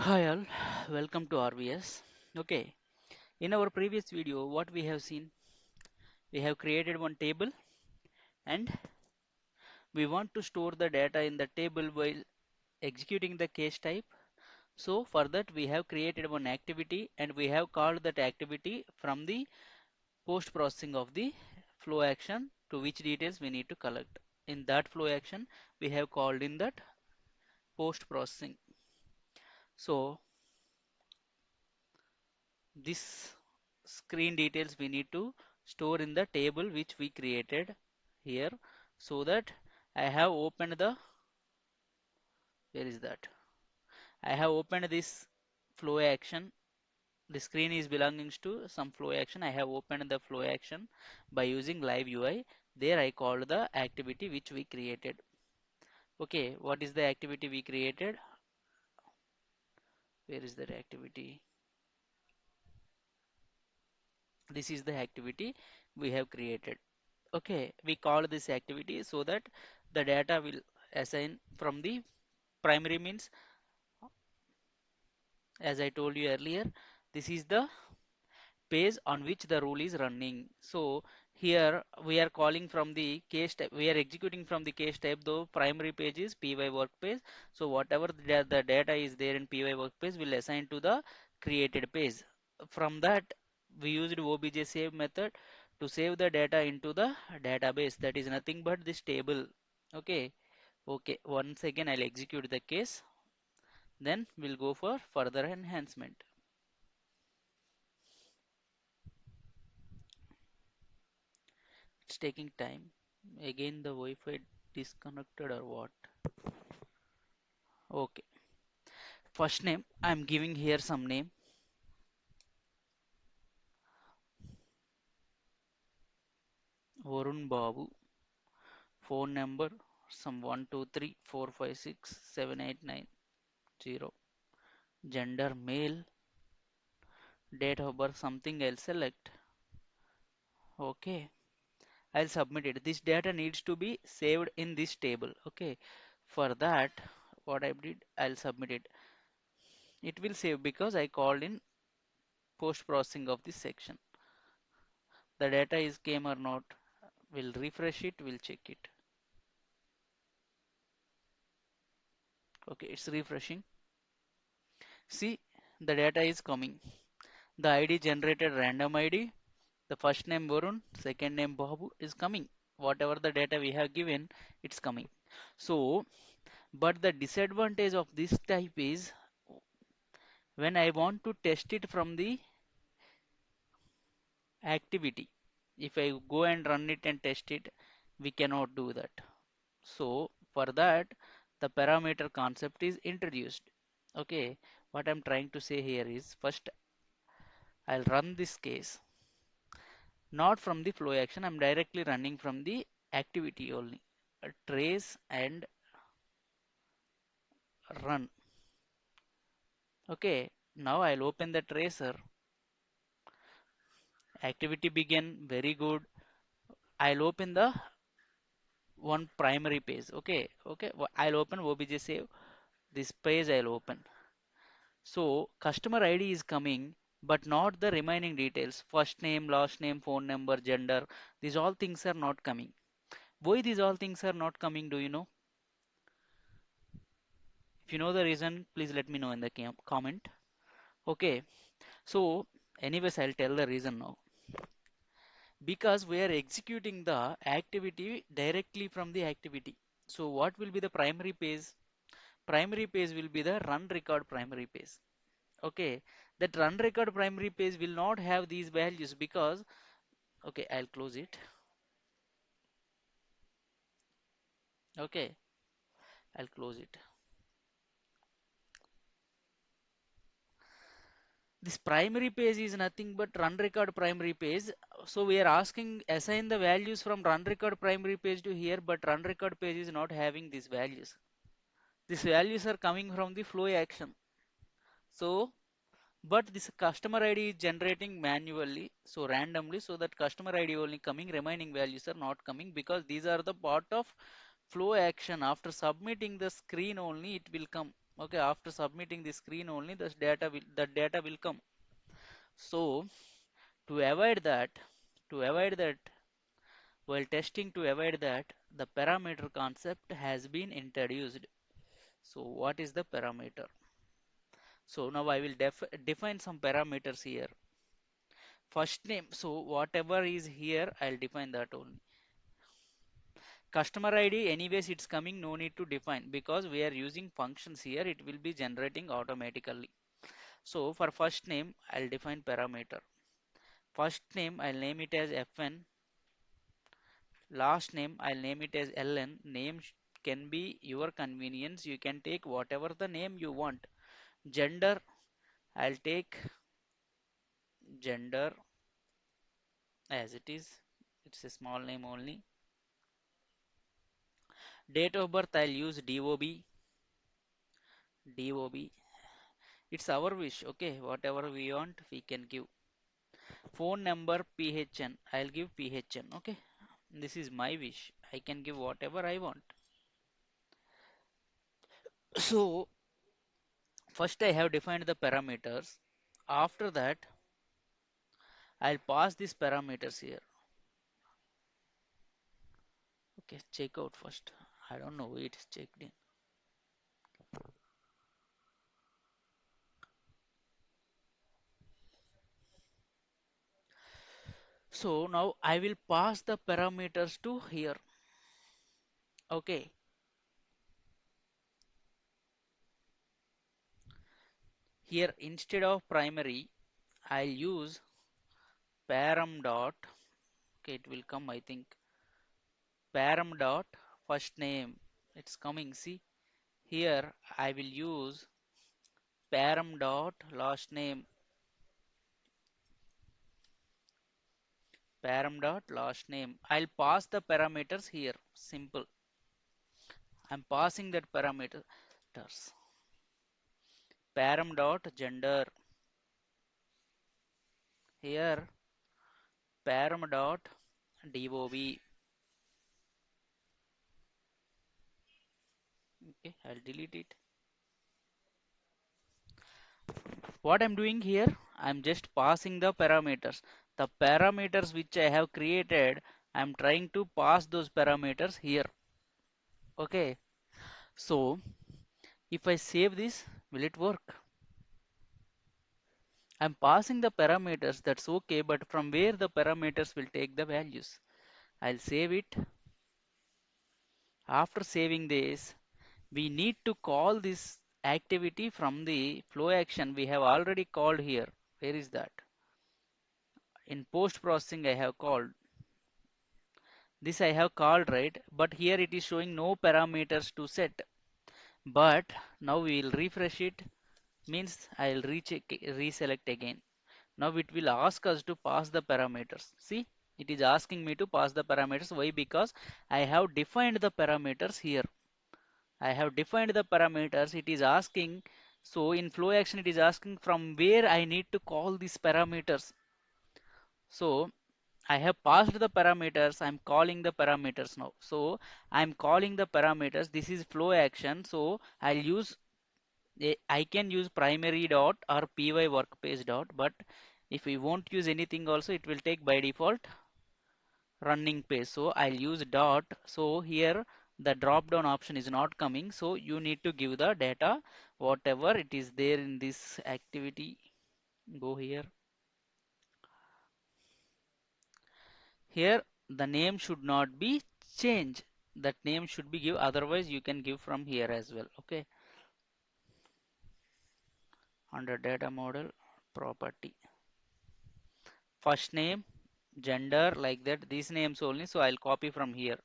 Hi all, welcome to RVS. Okay, in our previous video, what we have seen, we have created one table and we want to store the data in the table while executing the case type. So for that, we have created one activity and we have called that activity from the post processing of the flow action to which details we need to collect. In that flow action, we have called in that post processing. So this screen details we need to store in the table which we created here, so that I have opened the, where is that, I have opened this flow action. The screen is belonging to some flow action. I have opened the flow action by using live UI. There I called the activity which we created. Okay, what is the activity we created? Where is that activity? This is the activity we have created. Okay, we call this activity so that the data will assign from the primary means, as I told you earlier, this is the page on which the rule is running. So here we are calling from the case type, we are executing from the case type, though primary page is py workpage. So whatever the data is there in py workpage will assign to the created page. From that we used ObjSave method to save the data into the database, that is nothing but this table. Okay, okay, once again I'll execute the case, then we'll go for further enhancement. It's taking time. Again, the Wi-Fi disconnected or what? Okay. First name, I'm giving here some name. Varun Babu. Phone number, some 123456789 0. Gender male. Date of birth something I'll select. Okay. I'll submit it. This data needs to be saved in this table. Okay. For that, what I did, I'll submit it. It will save because I called in post processing of this section. The data is came or not. We'll refresh it, we'll check it. Okay, it's refreshing. See, the data is coming. The ID generated random ID, the first name Varun, second name Babu is coming. Whatever the data we have given, it's coming. So, but the disadvantage of this type is when I want to test it from the activity, if I go and run it and test it, we cannot do that. So for that, the parameter concept is introduced. Okay, what I'm trying to say here is first I'll run this case, not from the flow action. I'm directly running from the activity only. Trace and run. Okay, now I'll open the tracer. Activity begin, very good. I'll open the one primary page. Okay, okay. I'll open ObjSave. This page I'll open. So customer ID is coming, but not the remaining details. First name, last name, phone number, gender. These all things are not coming. Why these all things are not coming, do you know? If you know the reason, please let me know in the comment. Okay, so anyways, I'll tell the reason now. Because we are executing the activity directly from the activity. So what will be the primary page? Primary page will be the run record primary page. Okay, that run record primary page will not have these values because, okay, I'll close it. Okay, I'll close it. This primary page is nothing but run record primary page. So we are asking assign the values from run record primary page to here, but run record page is not having these values. These values are coming from the flow action. So, but this customer ID is generating manually, so randomly, so that customer ID only coming, remaining values are not coming because these are the part of flow action. After submitting the screen only, it will come. Okay, after submitting the screen only, the data will come. So to avoid that, while testing to avoid that, the parameter concept has been introduced. So what is the parameter? So now I will define some parameters here. First name, so whatever is here, I'll define that only. Customer ID, anyways, it's coming, no need to define because we are using functions here, it will be generating automatically. So for first name, I'll define parameter. First name, I'll name it as fn. Last name, I'll name it as ln. Name can be your convenience. You can take whatever the name you want. Gender, I'll take gender as it is. It's a small name only. Date of birth, I'll use DOB. DOB. It's our wish, okay? Whatever we want, we can give. Phone number PHN, I'll give PHN, okay? This is my wish. I can give whatever I want. So, first I have defined the parameters. After that, I'll pass these parameters here. Okay, check out first. I don't know, it's checked in. So now I will pass the parameters to here. Okay, here instead of primary, I'll use param dot. Okay, it will come, I think. Param dot first name. It's coming. See here, I will use param dot last name. Param dot last name. I'll pass the parameters here. Simple. I'm passing that parameters. Param dot gender. Here param dot DOB. Okay, I'll delete it. What I'm doing here, I'm just passing the parameters. The parameters which I have created, I'm trying to pass those parameters here. Okay, so if I save this, will it work? I'm passing the parameters, that's okay, but from where the parameters will take the values? I'll save it. After saving this, we need to call this activity from the flow action we have already called here. Where is that? In post processing, I have called. This I have called, right, but here it is showing no parameters to set. But now we will refresh it, means I will recheck, reselect again. Now it will ask us to pass the parameters. See, it is asking me to pass the parameters. Why? Because I have defined the parameters here. I have defined the parameters. It is asking, so in flow action it is asking from where I need to call these parameters. So I have passed the parameters. I'm calling the parameters now. So I'm calling the parameters. This is flow action. So I'll use I can use primary dot or py workpage dot. But if we won't use anything also, it will take by default running page. So I'll use dot. So here the drop down option is not coming. So you need to give the data whatever it is there in this activity. Go here. Here the name should not be changed. That name should be give, otherwise you can give from here as well. Okay. Under data model property. First name, gender, like that, these names only. So I'll copy from here.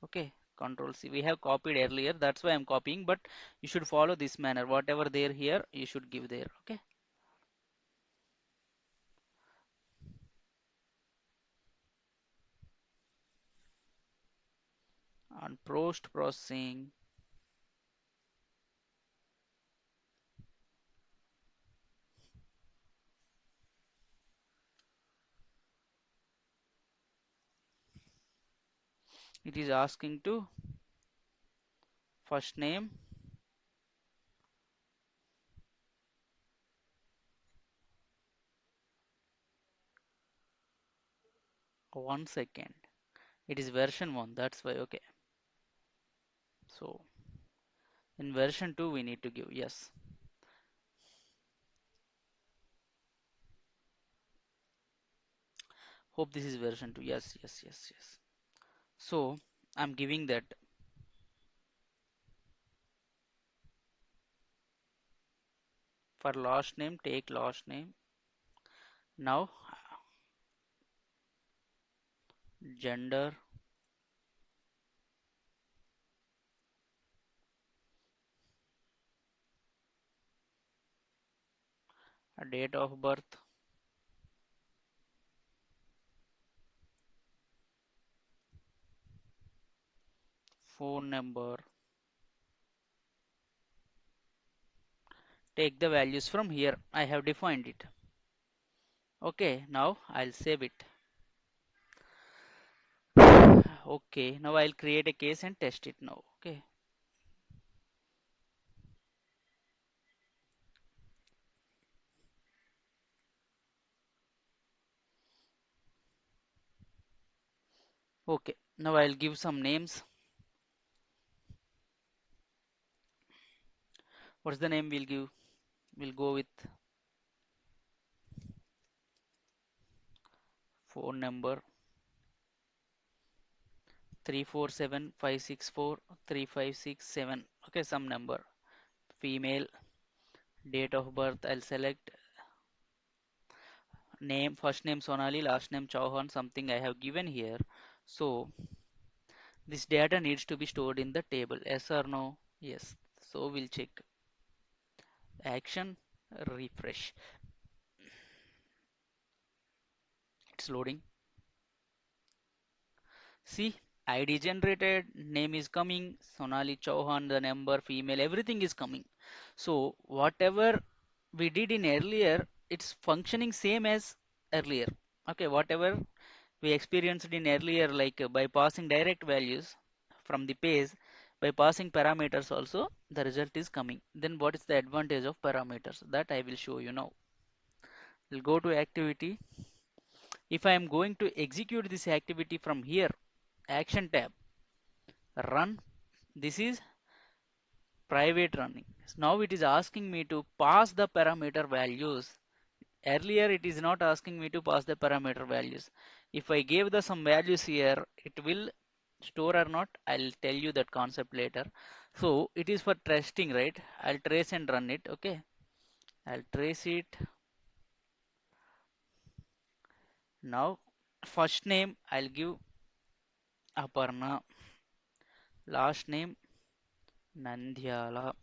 Okay. Control C. We have copied earlier. That's why I'm copying, but you should follow this manner. Whatever there here, you should give there. Okay. On post processing, it is asking to first name, 1 second. It is version 1, that's why. Okay, so in version 2 we need to give yes. Hope this is version 2. Yes, yes, yes, yes. So I'm giving that. For last name, take last name. Now gender, date of birth, phone number. Take the values from here. I have defined it. Okay, now I'll save it. Okay, now I'll create a case and test it now. Okay, okay. Now I'll give some names. What's the name we'll give? We'll go with phone number 34756435667. Okay, some number. Female, date of birth. I'll select name, first name Sonali, last name Chauhan, something I have given here. So this data needs to be stored in the table. Yes or no? Yes. So we'll check. Action, refresh. It's loading. See, ID generated, name is coming, Sonali Chauhan, the number, female, everything is coming. So whatever we did in earlier, it's functioning same as earlier. Okay, whatever we experienced in earlier, like by passing direct values from the page, by passing parameters also, the result is coming. Then what is the advantage of parameters? That I will show you now. We'll go to activity. If I am going to execute this activity from here, action tab, run. This is private running. Now it is asking me to pass the parameter values. Earlier it is not asking me to pass the parameter values. If I gave the some values here, it will store or not. I'll tell you that concept later. So it is for testing, right? I'll trace and run it. Okay. I'll trace it. Now first name I'll give Aparna. Last name Nandhyala.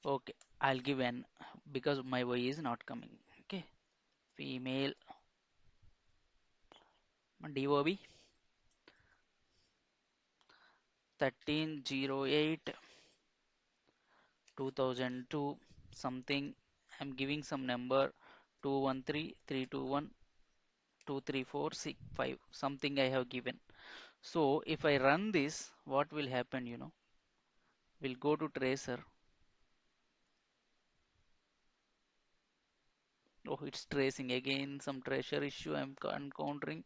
Okay. I'll give n because my y is not coming. Okay. Female DOB 1308 2002 something. I'm giving some number 213 321 23465 something I have given. So if I run this, what will happen? We'll go to tracer. Oh, it's tracing again. Some tracer issue I'm encountering.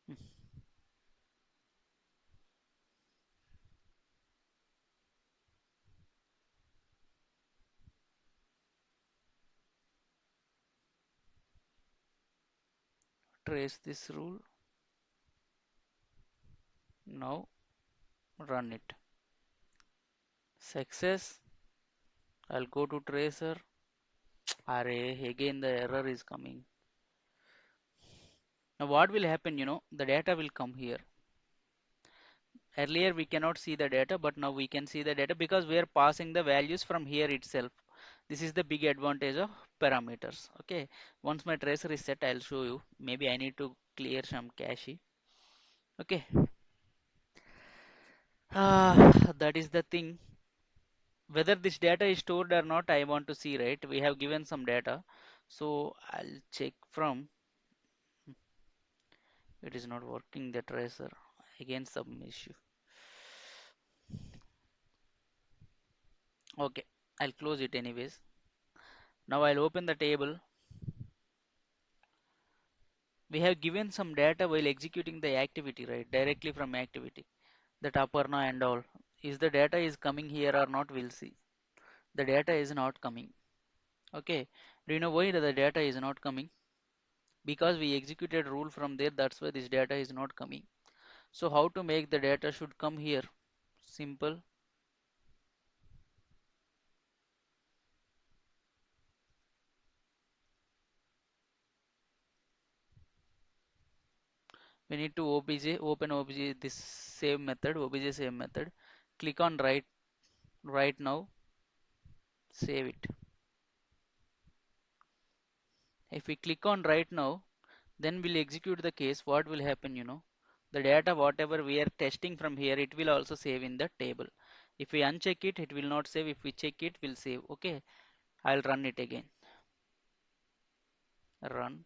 Hmm, Trace this rule. Now run it. Success. I'll go to tracer. Array, again the error is coming. Now what will happen, the data will come here. Earlier we cannot see the data, but now we can see the data because we are passing the values from here itself. This is the big advantage of parameters. Okay, once my tracer is set, I'll show you. Maybe I need to clear some cache. Okay, that is the thing. Whether this data is stored or not, I want to see, right? We have given some data. So I'll check from, it is not working the tracer. Again some issue. Okay, I'll close it anyways. Now I'll open the table. We have given some data while executing the activity, right? Directly from activity. That Aparna and all. Is the data is coming here or not? We'll see. The data is not coming. Okay. Do you know why the data is not coming? Because we executed rule from there. That's why this data is not coming. So how to make the data should come here? Simple. We need to open obj this save method, obj save method. Click on right now, save it. If we click on right now, then we'll execute the case. What will happen, the data whatever we are testing from here, it will also save in the table. If we uncheck it, it will not save. If we check it, will save. Okay, I'll run it again. Run.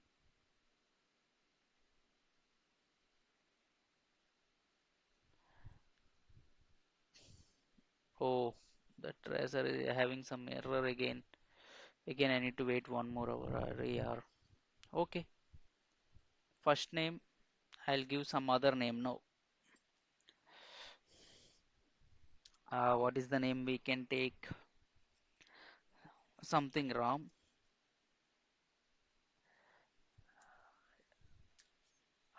Oh, the tracer is having some error again. Again, I need to wait 1 more hour. Yeah. Okay. First name, I'll give some other name now. What is the name we can take? Something Ram.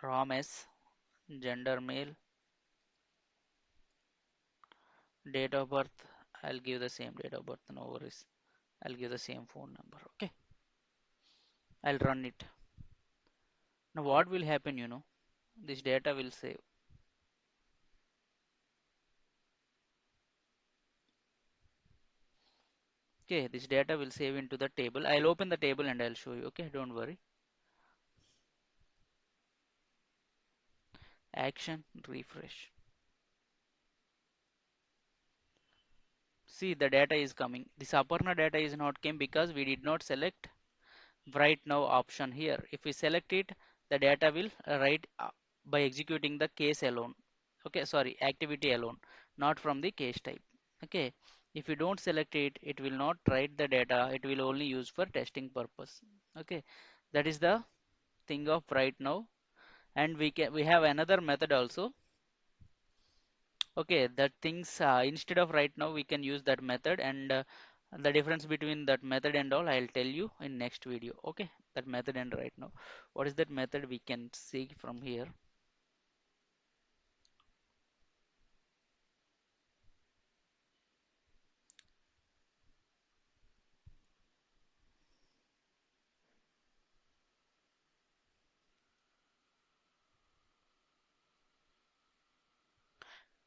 Ram S. Gender male. Date of birth. I'll give the same date of birth. No worries. I'll give the same phone number. Okay. I'll run it. Now what will happen, This data will save. Okay, this data will save into the table. I'll open the table and I'll show you. Okay, don't worry. Action, refresh. See, the data is coming. This Aparna data is not came because we did not select write now option here. If we select it, the data will write by executing the case alone. Okay, sorry, activity alone, not from the case type. Okay, if you don't select it, it will not write the data. It will only use for testing purpose. Okay, that is the thing of right now. And we have another method also. Okay, that things instead of right now we can use that method, and the difference between that method and all I'll tell you in next video. Okay, that method and right now. What is that method we can see from here?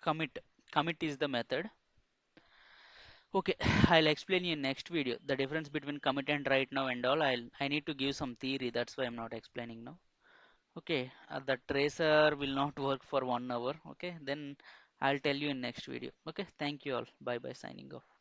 Commit. Commit is the method. Okay, I'll explain you in next video the difference between commit and right now and all. I need to give some theory. That's why I'm not explaining now. Okay, the tracer will not work for 1 hour. Okay, then I'll tell you in next video. Okay, thank you all. Bye bye. Signing off.